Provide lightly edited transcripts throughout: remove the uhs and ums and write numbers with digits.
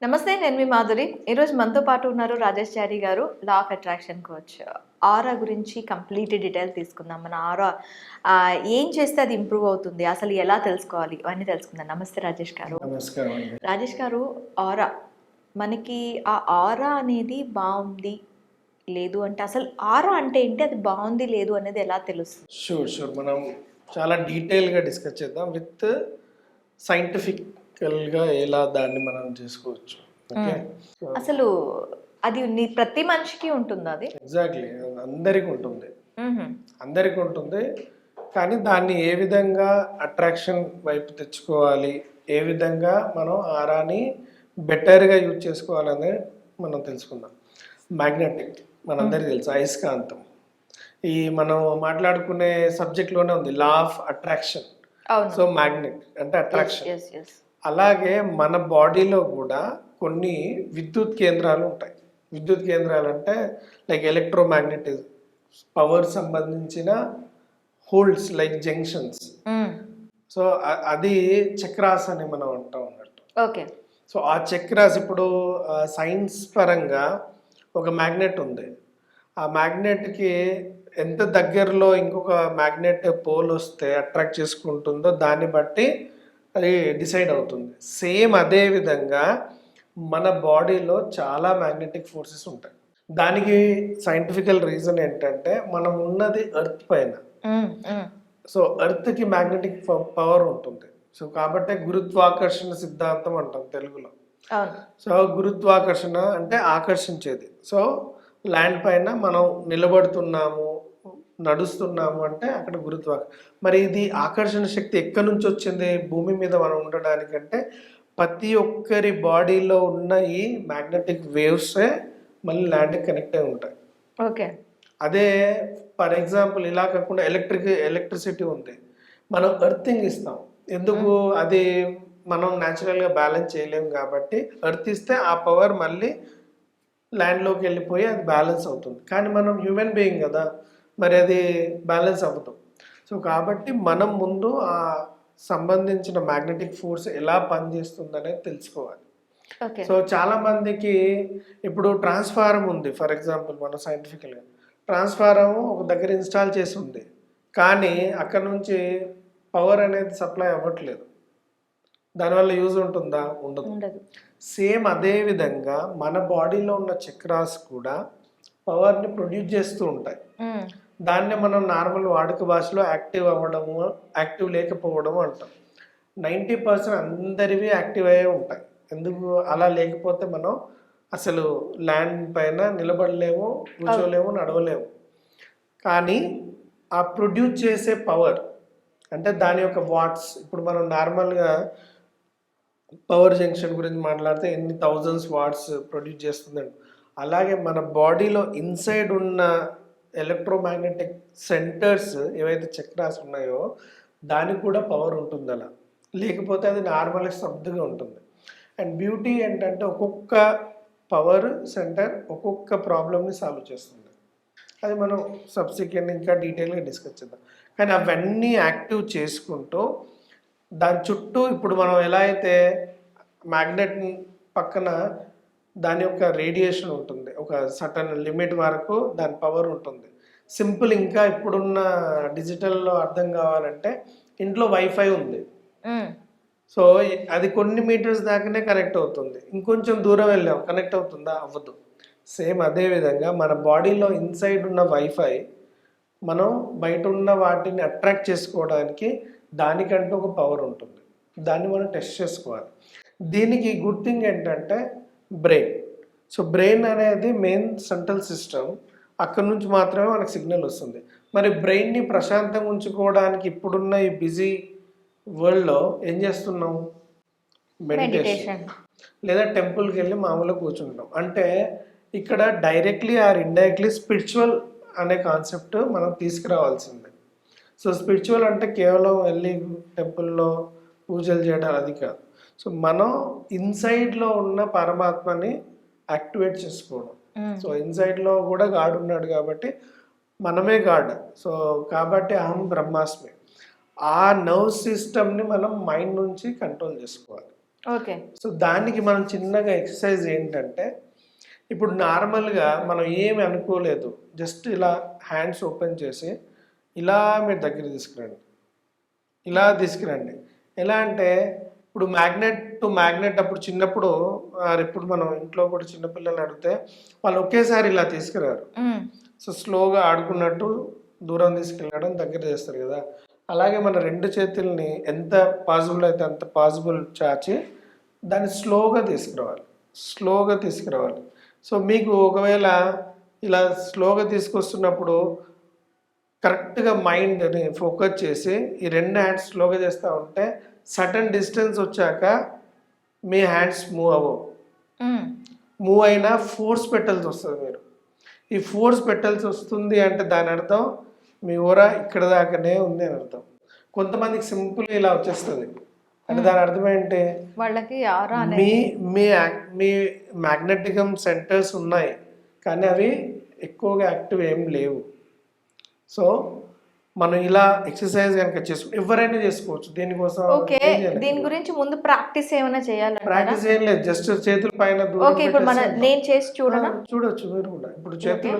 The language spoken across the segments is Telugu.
నమస్తే. నేను మీ మాధురి. ఈరోజు మనతో పాటు ఉన్నారు రాజేష్ చారి గారు, లా ఆఫ్ అట్రాక్షన్ కోచ్. ఆరా గురించి కంప్లీట్ డీటెయిల్ తీసుకుందాం. మన ఆరా ఏం చేస్తే అది ఇంప్రూవ్ అవుతుంది? అసలు ఎలా తెలుసుకోవాలి? ఇవన్నీ తెలుసుకుందాం. నమస్తే రాజేష్ గారు. నమస్కారం అండి. రాజేష్ గారు, ఆరా మనకి ఆ ఆరా అనేది బావుంది, లేదు అంటే అసలు ఆరా అంటే ఏంటి? అది బావుంది, లేదు అనేది ఎలా తెలుస్తుంది? షూర్. మనం చాలా డీటెయిల్గా డిస్కస్ చేద్దాం విత్ సైంటిఫికల్గా ఎలా దాన్ని మనం చేసుకోవచ్చు. ఓకే, అసలు అది ప్రతి మనిషికి ఉంటుందా అది? ఎగ్జాక్ట్లీ అందరికీ ఉంటుంది. మ్హూ. అందరికీ ఉంటుంది. కానీ దాన్ని ఏ విధంగా అట్రాక్షన్ వైపు తెచ్చుకోవాలి, ఏ విధంగా మనం ఆరాని బెటర్గా యూజ్ చేసుకోవాలని మనం తెలుసుకుందాం. మ్యాగ్నెటిక్ మనందరికీ తెలుసు, అయస్కాంతం. ఈ మనం మాట్లాడుకునే సబ్జెక్ట్లోనే ఉంది లా ఆఫ్ అట్రాక్షన్. అవును. సో మ్యాగ్నెట్ అంటే అట్రాక్షన్. Yes, yes. అలాగే మన బాడీలో కూడా కొన్ని విద్యుత్ కేంద్రాలు ఉంటాయి. విద్యుత్ కేంద్రాలు అంటే లైక్ ఎలక్ట్రోమాగ్నెటిజం, పవర్ సంబంధించిన హోల్డ్స్ లైక్ జంక్షన్స్. సో అది చక్రాస్ అని మనం అంటాం అన్నట్టు. ఓకే. సో ఆ చక్రాస్ ఇప్పుడు సైన్స్ పరంగా ఒక మ్యాగ్నెట్ ఉంది. ఆ మ్యాగ్నెట్కి ఎంత దగ్గరలో ఇంకొక మ్యాగ్నెట్ పోల్ వస్తే అట్రాక్ట్ చేసుకుంటుందో దాన్ని బట్టి అది డిసైడ్ అవుతుంది. సేమ్ అదే విధంగా మన బాడీలో చాలా మ్యాగ్నెటిక్ ఫోర్సెస్ ఉంటాయి. దానికి సైంటిఫికల్ రీజన్ ఏంటంటే మనం ఉన్నది ఎర్త్ పైన. సో ఎర్త్కి మ్యాగ్నెటిక్ పవర్ ఉంటుంది. సో కాబట్టి గురుత్వాకర్షణ సిద్ధాంతం అంటాం తెలుగులో. సో గురుత్వాకర్షణ అంటే ఆకర్షించేది. సో ల్యాండ్ పైన మనం నిలబడుతున్నాము, నడుస్తున్నాము అంటే అక్కడ మరి ఇది ఆకర్షణ శక్తి ఎక్కడి నుంచి వచ్చింది భూమి మీద మనం ఉండడానికంటే ప్రతి ఒక్కరి బాడీలో ఉన్న ఈ మ్యాగ్నెటిక్ వేవ్సే మళ్ళీ ల్యాండ్కి కనెక్ట్ అయి ఉంటాయి. ఓకే. అదే ఫర్ ఎగ్జాంపుల్ ఇలా కాకుండా ఎలక్ట్రిసిటీ ఉంది, మనం ఎర్తింగ్ ఇస్తాం. ఎందుకు? అది మనం న్యాచురల్గా బ్యాలెన్స్ చేయలేము కాబట్టి ఎర్త్ ఇస్తే ఆ పవర్ మళ్ళీ ల్యాండ్లోకి వెళ్ళిపోయి అది బ్యాలెన్స్ అవుతుంది. కానీ మనం హ్యూమన్ బీయింగ్ కదా, మరి అది బ్యాలెన్స్ అవ్వదు. సో కాబట్టి మనం ముందు ఆ సంబంధించిన మ్యాగ్నెటిక్ ఫోర్స్ ఎలా పనిచేస్తుంది అనేది తెలుసుకోవాలి. సో చాలా మందికి ఇప్పుడు ట్రాన్స్ఫార్మర్ ఉంది. ఫర్ ఎగ్జాంపుల్ మనం సైంటిఫికల్గా ట్రాన్స్ఫార్మర్ ఒక దగ్గర ఇన్స్టాల్ చేసి ఉంది, కానీ అక్కడ నుంచి పవర్ అనేది సప్లై అవ్వట్లేదు. దానివల్ల యూజ్ ఉంటుందా? ఉండదు. సేమ్ అదే విధంగా మన బాడీలో ఉన్న చక్రాస్ కూడా పవర్ని ప్రొడ్యూస్ చేస్తూ ఉంటాయి. దాన్ని మనం నార్మల్ వాడుక భాషలో యాక్టివ్ అవ్వడము, యాక్టివ్ లేకపోవడము అంటాం. 90% అందరివి యాక్టివ్ అయ్యే ఉంటాయి. ఎందుకు? అలా లేకపోతే మనం అసలు ల్యాండ్ పైన నిలబడలేము, కూర్చోలేము, నడవలేము. కానీ ఆ ప్రొడ్యూస్ చేసే పవర్ అంటే దాని యొక్క వాట్స్, ఇప్పుడు మనం నార్మల్గా పవర్ జంక్షన్ గురించి మాట్లాడితే ఎన్ని థౌజండ్స్ వాట్స్ ప్రొడ్యూస్ చేస్తుందండి. అలాగే మన బాడీలో ఇన్సైడ్ ఉన్న ఎలక్ట్రోమాగ్నెటిక్ సెంటర్స్ ఏవైతే చక్రాస్ ఉన్నాయో దానికి కూడా పవర్ ఉంటుంది. అలా లేకపోతే అది నార్మల్గా స్తబ్దుగా ఉంటుంది. అండ్ బ్యూటీ ఏంటంటే ఒక్కొక్క పవర్ సెంటర్ ఒక్కొక్క ప్రాబ్లమ్ని సాల్వ్ చేస్తుంది. అది మనం సబ్సిక్వెంట్ ఇంకా డీటెయిల్గా డిస్కస్ చేద్దాం. కానీ అవన్నీ యాక్టివ్ చేసుకుంటూ దాని చుట్టూ ఇప్పుడు మనం ఎలా అయితే మ్యాగ్నెట్ పక్కన దాని యొక్క రేడియేషన్ ఉంటుంది, ఒక సర్టన్ లిమిట్ వరకు దాని పవర్ ఉంటుంది. సింపుల్ ఇంకా ఇప్పుడున్న డిజిటల్లో అర్థం కావాలంటే ఇంట్లో వైఫై ఉంది. సో అది కొన్ని మీటర్స్ దాకానే కనెక్ట్ అవుతుంది. ఇంకొంచెం దూరం వెళ్ళాం, కనెక్ట్ అవుతుందా? అవ్వదు. సేమ్ అదే విధంగా మన బాడీలో ఇన్సైడ్ ఉన్న వైఫై మనం బయట ఉన్న వాటిని అట్రాక్ట్ చేసుకోవడానికి దానికంటూ ఒక పవర్ ఉంటుంది. దాన్ని మనం టెస్ట్ చేసుకోవాలి. దీనికి గుడ్ థింగ్ ఏంటంటే బ్రెయిన్. సో బ్రెయిన్ అనేది మెయిన్ సెంట్రల్ సిస్టమ్. అక్కడ నుంచి మాత్రమే మనకు సిగ్నల్ వస్తుంది. మరి బ్రెయిన్ని ప్రశాంతంగా ఉంచుకోవడానికి ఇప్పుడున్న ఈ బిజీ వరల్డ్లో ఏం చేస్తున్నాం? మెడిటేషన్ లేదా టెంపుల్కి వెళ్ళి మామూలుగా కూర్చుంటాం. అంటే ఇక్కడ డైరెక్ట్లీ ఆర్ ఇండైరెక్ట్లీ స్పిరిచువల్ అనే కాన్సెప్ట్ మనం తీసుకురావాల్సిందే. సో స్పిరిచువల్ అంటే కేవలం వెళ్ళి టెంపుల్లో పూజలు చేయడం అది కాదు. సో మనం ఇన్సైడ్లో ఉన్న పరమాత్మని యాక్టివేట్ చేసుకోవడం. సో ఇన్సైడ్లో కూడా గాడ్ ఉన్నాడు కాబట్టి మనమే గాడ్. సో కాబట్టి అహం బ్రహ్మాస్మి. ఆ నర్వ్ సిస్టమ్ని మనం మైండ్ నుంచి కంట్రోల్ చేసుకోవాలి. ఓకే. సో దానికి మనం చిన్నగా ఎక్సర్సైజ్ ఏంటంటే, ఇప్పుడు నార్మల్గా మనం ఏమి అనుకోలేదు, జస్ట్ ఇలా హ్యాండ్స్ ఓపెన్ చేసి ఇలా మీరు దగ్గర తీసుకురండి, ఇలా తీసుకురండి. ఎలా అంటే ఇప్పుడు మ్యాగ్నెట్ టు మ్యాగ్నెట్ అప్పుడు చిన్నప్పుడు ఇప్పుడు మనం ఇంట్లో కూడా చిన్నపిల్లల్ని అడిగితే వాళ్ళు ఒకేసారి ఇలా తీసుకురారు. సో స్లోగా ఆడుకున్నట్టు దూరం తీసుకెళ్ళడం దగ్గర చేస్తారు కదా. అలాగే మన రెండు చేతుల్ని ఎంత పాసిబుల్ అయితే అంత పాసిబుల్ చాచి దాన్ని స్లోగా తీసుకురావాలి. సో మీకు ఒకవేళ ఇలా స్లోగా తీసుకొస్తున్నప్పుడు కరెక్ట్గా మైండ్ని ఫోకస్ చేసి ఈ రెండు హ్యాండ్స్ స్లోగా చేస్తూ ఉంటే సటన్ డిస్టెన్స్ వచ్చాక మీ హ్యాండ్స్ మూవ్ అయినా ఫోర్స్ పెట్టాల్సి వస్తుంది. మీరు ఈ ఫోర్స్ పెట్టాల్సి వస్తుంది అంటే దాని అర్థం మీ ఓరా ఇక్కడ దాకానే ఉంది అని అర్థం. కొంతమందికి సింపుల్ ఇలా వచ్చేస్తుంది అంటే దాని అర్థం ఏంటి, వాళ్ళకి మీ మీ మీ మ్యాగ్నెటికం సెంటర్స్ ఉన్నాయి కానీ అవి ఎక్కువగా యాక్టివ్ ఏం లేవు. సో మనం ఇలా ఎక్సర్సైజ్ కనుక ఎవరైనా చేసుకోవచ్చు. దీనికోసం ఓకే, దీని గురించి ముందు ప్రాక్టీస్ ఏమైనా చేయాలి? ప్రాక్టీస్ ఏం లేదు, జస్ట్ చేతుల పైన ఓకే, ఇప్పుడు నేను చేసి చూడొచ్చు మీరు కూడా. ఇప్పుడు చేతులు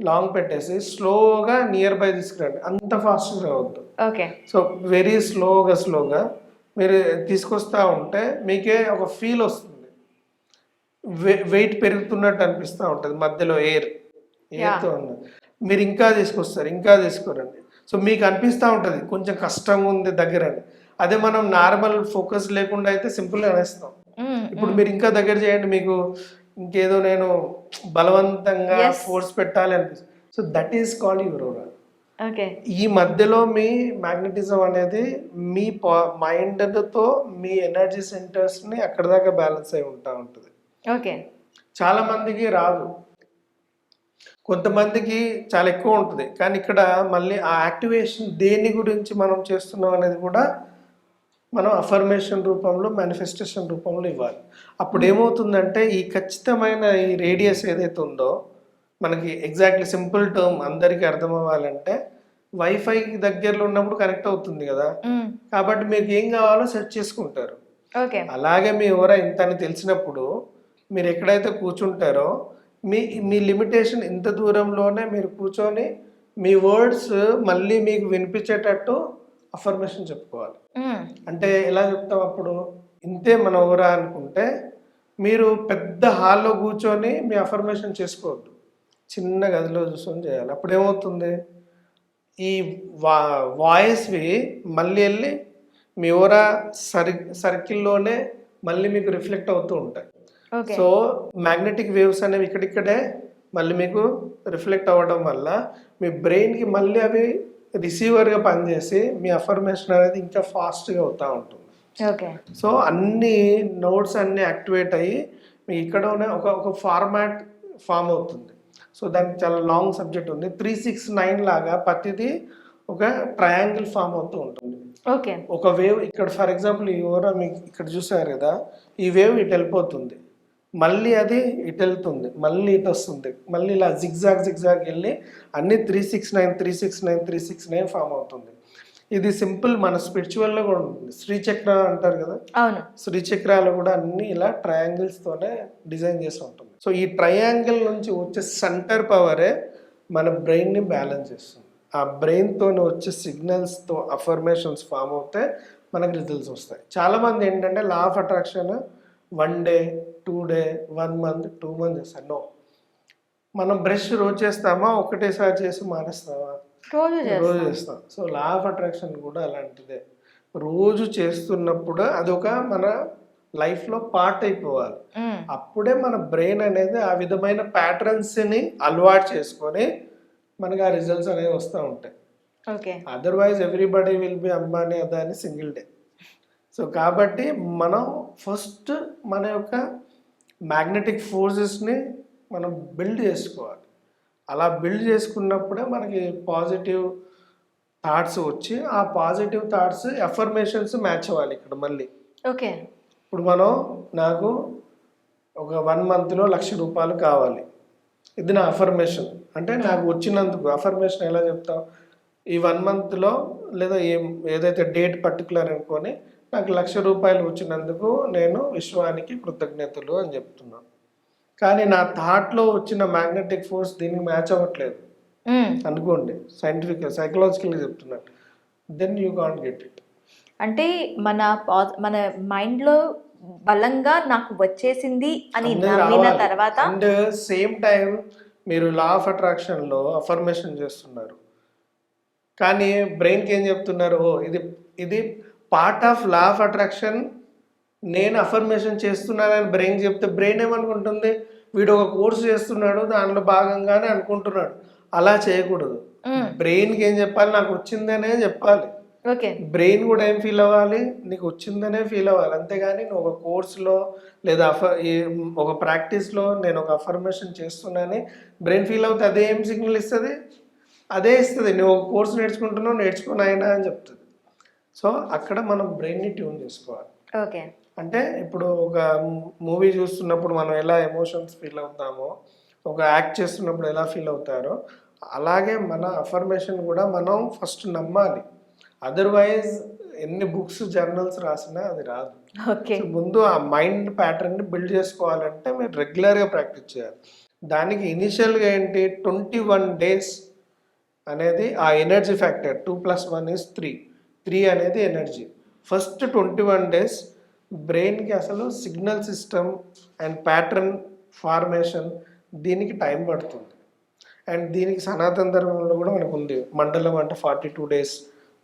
లాంగ్ పెట్టేసి స్లోగా నియర్ బై తీసుకురండి, అంత ఫాస్ట్గా రావద్దు. ఓకే. సో వెరీ స్లోగా మీరు తీసుకొస్తా ఉంటే మీకే ఒక ఫీల్ వస్తుంది, వెయిట్ పెరుగుతున్నట్టు అనిపిస్తూ ఉంటుంది మధ్యలో ఎయిర్తో ఉన్నది. మీరు ఇంకా తీసుకోరండి. సో మీకు అనిపిస్తూ ఉంటుంది కొంచెం కష్టంగా ఉంది దగ్గర అని. అదే మనం నార్మల్ ఫోకస్ లేకుండా అయితే సింపుల్గా అనేస్తాం. ఇప్పుడు మీరు ఇంకా దగ్గర చేయండి, మీకు ఇంకేదో నేను బలవంతంగా ఫోర్స్ పెట్టాలి అనిపిస్తుంది. So that is called your ఓరా. ఈ మధ్యలో మీ మ్యాగ్నెటిజం అనేది మీ మైండ్తో మీ ఎనర్జీ సెంటర్స్ని అక్కడ దాకా బ్యాలెన్స్ అయి ఉంటుంది. చాలా మందికి రాదు, కొంతమందికి చాలా ఎక్కువ ఉంటుంది. కానీ ఇక్కడ మళ్ళీ ఆ యాక్టివేషన్ దేని గురించి మనం చేస్తున్నాం అనేది కూడా మనం అఫర్మేషన్ రూపంలో, మేనిఫెస్టేషన్ రూపంలో ఇవ్వాలి. అప్పుడు ఏమవుతుందంటే ఈ ఖచ్చితమైన ఈ రేడియస్ ఏదైతే ఉందో మనకి ఎగ్జాక్ట్లీ సింపుల్ టర్మ్ అందరికీ అర్థం అవ్వాలంటే వైఫైకి దగ్గరలో ఉన్నప్పుడు కనెక్ట్ అవుతుంది కదా, కాబట్టి మీకు ఏం కావాలో సెట్ చేసుకుంటారు. అలాగే మీ ఎవరో ఇంత అని తెలిసినప్పుడు మీరు ఎక్కడైతే కూర్చుంటారో మీ లిమిటేషన్ ఇంత దూరంలోనే మీరు కూర్చొని మీ వర్డ్స్ మళ్ళీ మీకు వినిపించేటట్టు అఫర్మేషన్ చెప్పుకోవాలి. అంటే ఎలా చెప్తాం అప్పుడు, ఇంతే మన ఓరా అనుకుంటే మీరు పెద్ద హాల్లో కూర్చొని మీ అఫర్మేషన్ చేసుకోవద్దు, చిన్న గదిలో చూసుకొని చేయాలి. అప్పుడు ఏమవుతుంది, ఈ వాయిస్వి మళ్ళీ వెళ్ళి మీ ఓరా సర్కిల్లోనే మళ్ళీ మీకు రిఫ్లెక్ట్ అవుతూ ఉంటాయి. సో మ్యాగ్నెటిక్ వేవ్స్ అనేవి ఇక్కడిక్కడే మళ్ళీ మీకు రిఫ్లెక్ట్ అవ్వడం వల్ల మీ బ్రెయిన్కి మళ్ళీ అవి రిసీవర్గా పనిచేసి మీ అఫర్మేషన్ అనేది ఇంకా ఫాస్ట్గా అవుతూ ఉంటుంది. సో అన్ని నోట్స్ అన్నీ యాక్టివేట్ అయ్యి మీకు ఇక్కడనే ఒక ఫార్మాట్ ఫామ్ అవుతుంది. సో దానికి చాలా లాంగ్ సబ్జెక్ట్ ఉంది. 369 లాగా ప్రతిదీ ఒక ట్రయాంగిల్ ఫామ్ అవుతూ ఉంటుంది. ఒక వేవ్ ఇక్కడ ఫర్ ఎగ్జాంపుల్ ఈ ఓరా మీకు ఇక్కడ చూసారు కదా, ఈ వేవ్ ఇటు వెళ్ళిపోతుంది, మళ్ళీ అది ఇటు వెళ్తుంది, మళ్ళీ ఇటు వస్తుంది, మళ్ళీ ఇలా జిగ్జాగ్ వెళ్ళి అన్ని 369 ఫామ్ అవుతుంది. ఇది సింపుల్ మన స్పిరిచువల్లో కూడా ఉంటుంది. శ్రీచక్ర అంటారు కదా, శ్రీచక్రాలు కూడా అన్ని ఇలా ట్రయాంగిల్స్తోనే డిజైన్ చేసి ఉంటుంది. సో ఈ ట్రయాంగిల్ నుంచి వచ్చే సెంటర్ పవరే మన బ్రెయిన్ని బ్యాలెన్స్ చేస్తుంది. ఆ బ్రెయిన్తో వచ్చే సిగ్నల్స్తో అఫర్మేషన్స్ ఫామ్ అవుతే మనకు రిజల్ట్స్ వస్తాయి. చాలామంది ఏంటంటే law of attraction 1 day 2 day 1 month 2 months చేస్తాను. నో, మనం బ్రష్ రోజు చేస్తామా, ఒకటేసారి చేసి మానేస్తామా? రోజు చేస్తాం. సో లా ఆఫ్ అట్రాక్షన్ కూడా అలాంటిదే, రోజు చేస్తున్నప్పుడు అదొక మన లైఫ్లో పార్ట్ అయిపోవాలి. అప్పుడే మన బ్రెయిన్ అనేది ఆ విధమైన ప్యాటర్న్స్ని అలవాటు చేసుకొని మనకి ఆ రిజల్ట్స్ అనేవి వస్తూ ఉంటాయి. Otherwise everybody will be Ambani Adani single day. So కాబట్టి మనం ఫస్ట్ మన యొక్క మ్యాగ్నెటిక్ ఫోర్సెస్ని మనం బిల్డ్ చేసుకోవాలి. అలా బిల్డ్ చేసుకున్నప్పుడే మనకి పాజిటివ్ థాట్స్ వచ్చి ఆ పాజిటివ్ థాట్స్ అఫర్మేషన్స్ మ్యాచ్ అవ్వాలి. ఇక్కడ మళ్ళీ ఇప్పుడు నాకు ఒక 1 monthలో 1,00,000 రూపాయలు కావాలి, ఇది నా అఫర్మేషన్. అంటే నాకు వచ్చినందుకు అఫర్మేషన్ ఎలా చెప్తాం, ఈ 1 monthలో లేదా ఏదైతే డేట్ పర్టికులర్ అనుకొని నాకు ₹1,00,000 వచ్చినందుకు నేను విశ్వానికి కృతజ్ఞతలు అని చెప్తున్నాను. కానీ నా థాట్లో వచ్చిన మ్యాగ్నెటిక్ ఫోర్స్ దీనికి మ్యాచ్ అవ్వట్లేదు అనుకోండి, సైకలాజికల్గా చెప్తున్నాను, then you can't get it. అంటే మన మైండ్లో బలంగా నాకు వచ్చేసింది అని నమ్మిన తర్వాత అండ్ సేమ్ టైం మీరు లా ఆఫ్ అట్రాక్షన్లో అఫర్మేషన్ చేస్తున్నారు, కానీ బ్రెయిన్కి ఏం చెప్తున్నారు, ఓ ఇది ఇది part of law of attraction, నేను అఫర్మేషన్ చేస్తున్నానని బ్రెయిన్ చెప్తే బ్రెయిన్ ఏమనుకుంటుంది, వీడు ఒక కోర్సు చేస్తున్నాడు దానిలో భాగంగానే అనుకుంటున్నాడు. అలా చేయకూడదు. బ్రెయిన్కి ఏం చెప్పాలి, నాకు వచ్చిందనే చెప్పాలి. ఓకే, బ్రెయిన్ కూడా ఏం ఫీల్ అవ్వాలి, నీకు వచ్చిందనే ఫీల్ అవ్వాలి. అంతేగాని నువ్వు ఒక కోర్సులో లేదా ఒక ప్రాక్టీస్లో నేను ఒక అఫర్మేషన్ చేస్తున్నానని బ్రెయిన్ ఫీల్ అవుతే అదే ఏం సిగ్నల్ ఇస్తుంది, అదే ఇస్తుంది, నువ్వు ఒక కోర్సు నేర్చుకుంటున్నావు నేర్చుకున్నాయినా అని చెప్తుంది. సో అక్కడ మనం బ్రెయిన్ని ట్యూన్ చేసుకోవాలి. ఓకే, అంటే ఇప్పుడు ఒక మూవీ చూస్తున్నప్పుడు మనం ఎలా ఎమోషన్స్ ఫీల్ అవుతామో, ఒక యాక్ట్ చేస్తున్నప్పుడు ఎలా ఫీల్ అవుతారో, అలాగే మన అఫర్మేషన్ కూడా మనం ఫస్ట్ నమ్మాలి. అదర్వైజ్ ఎన్ని బుక్స్ జర్నల్స్ రాసినా అది రాదు. ఓకే, ముందు ఆ మైండ్ ప్యాటర్న్ని బిల్డ్ చేసుకోవాలంటే మీరు రెగ్యులర్గా ప్రాక్టీస్ చేయాలి. దానికి ఇనిషియల్గా ఏంటి, 21 days అనేది ఆ ఎనర్జీ ఫ్యాక్టర్, 2+1 = 3. 3 అనేది ఎనర్జీ. ఫస్ట్ 21 days బ్రెయిన్కి అసలు signal system and pattern formation దీనికి టైం పడుతుంది. అండ్ దీనికి సనాతన ధర్మంలో కూడా మనకు ఉంది, మండలం అంటే 42 days,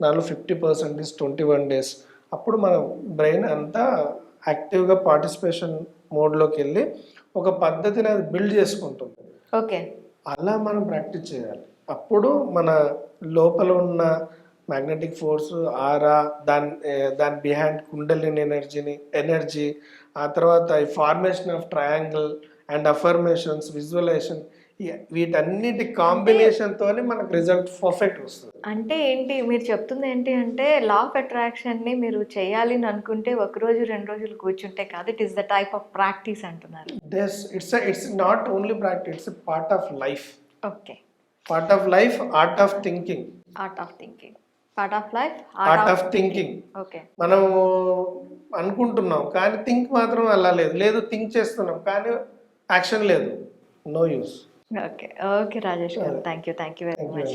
దానిలో 50% 21 days. అప్పుడు మన బ్రెయిన్ అంతా యాక్టివ్గా పార్టిసిపేషన్ మోడ్లోకి వెళ్ళి ఒక పద్ధతిని అది బిల్డ్ చేసుకుంటుంది. ఓకే, అలా మనం ప్రాక్టీస్ చేయాలి. అప్పుడు మన లోపల ఉన్న మ్యాగ్నెటిక్ ఫోర్స్, ఆరా, దాని బిహైండ్ కుండలిని ఎనర్జీ, ఆ తర్వాత ఈ formation of triangle and affirmations, visualisation, వీటన్నిటి కాంబినేషన్తోనే మనకు రిజల్ట్ పర్ఫెక్ట్ వస్తుంది. అంటే ఏంటి మీరు చెప్తుంది ఏంటి అంటే, లా ఆఫ్ అట్రాక్షన్ని మీరు చేయాలి అని అనుకుంటే 1 రోజు 2 రోజులు కూర్చుంటే కాదు, it is the type of practice అంటున్నారు. It's not only practice, it's part of life. Okay, part of life, art of thinking. Art of thinking, part of life, art of thinking. Okay, మనము అనుకుంటున్నాం కానీ థింక్ మాత్రం అలా లేదు, థింక్ చేస్తున్నాం కానీ యాక్షన్ లేదు, no use. Okay, okay Rajesh గారు, థ్యాంక్ యూ వెరీ మచ్.